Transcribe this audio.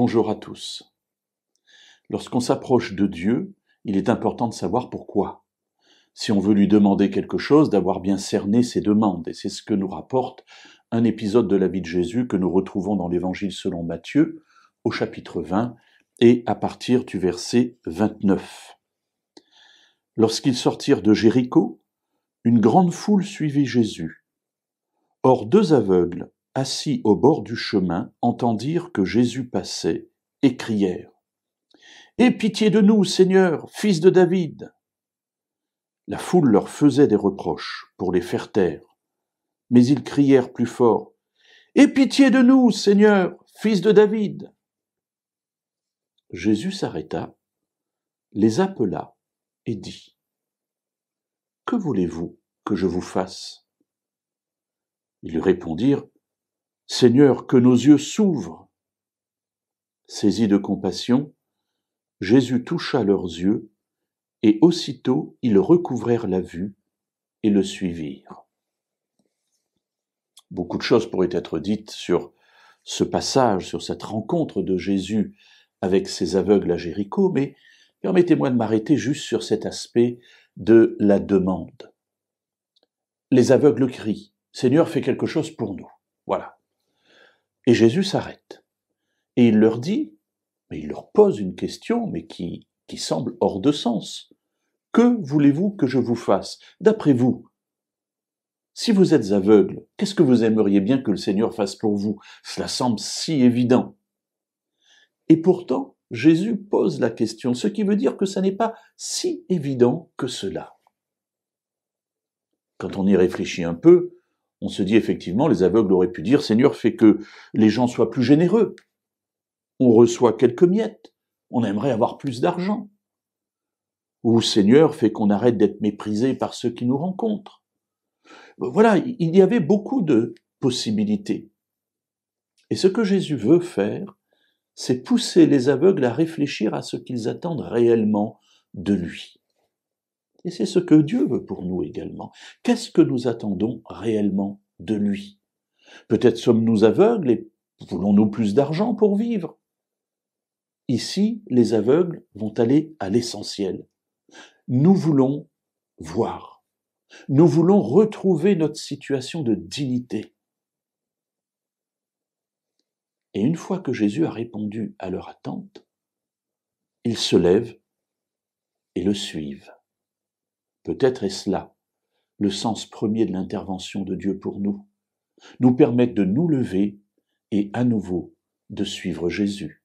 Bonjour à tous. Lorsqu'on s'approche de Dieu, il est important de savoir pourquoi. Si on veut lui demander quelque chose, d'avoir bien cerné ses demandes. Et c'est ce que nous rapporte un épisode de la vie de Jésus que nous retrouvons dans l'Évangile selon Matthieu, au chapitre 20, et à partir du verset 29. Lorsqu'ils sortirent de Jéricho, une grande foule suivit Jésus. Or 2 aveugles, assis au bord du chemin, entendirent que Jésus passait et crièrent : « Aie pitié de nous, Seigneur, fils de David !» La foule leur faisait des reproches pour les faire taire, mais ils crièrent plus fort : « Aie pitié de nous, Seigneur, fils de David !» Jésus s'arrêta, les appela et dit : « Que voulez-vous que je vous fasse ? » Ils lui répondirent : « Seigneur, que nos yeux s'ouvrent. » Saisi de compassion, Jésus toucha leurs yeux, et aussitôt ils recouvrèrent la vue et le suivirent. Beaucoup de choses pourraient être dites sur ce passage, sur cette rencontre de Jésus avec ces aveugles à Jéricho, mais permettez-moi de m'arrêter juste sur cet aspect de la demande. Les aveugles crient : « Seigneur, fais quelque chose pour nous. » Voilà. Et Jésus s'arrête. Et il leur dit, mais il leur pose une question, mais qui semble hors de sens. « Que voulez-vous que je vous fasse ? D'après vous, si vous êtes aveugle, qu'est-ce que vous aimeriez bien que le Seigneur fasse pour vous ? Cela semble si évident. » Et pourtant, Jésus pose la question, ce qui veut dire que ça n'est pas si évident que cela. Quand on y réfléchit un peu, on se dit effectivement, les aveugles auraient pu dire : « Seigneur, fais que les gens soient plus généreux. On reçoit quelques miettes, on aimerait avoir plus d'argent. » Ou « Seigneur, fais qu'on arrête d'être méprisé par ceux qui nous rencontrent. » Voilà, il y avait beaucoup de possibilités. Et ce que Jésus veut faire, c'est pousser les aveugles à réfléchir à ce qu'ils attendent réellement de lui. Et c'est ce que Dieu veut pour nous également. Qu'est-ce que nous attendons réellement de lui ? Peut-être sommes-nous aveugles et voulons-nous plus d'argent pour vivre ? Ici, les aveugles vont aller à l'essentiel. Nous voulons voir. Nous voulons retrouver notre situation de dignité. Et une fois que Jésus a répondu à leur attente, ils se lèvent et le suivent. Peut-être est-ce là le sens premier de l'intervention de Dieu pour nous permettre de nous lever et à nouveau de suivre Jésus.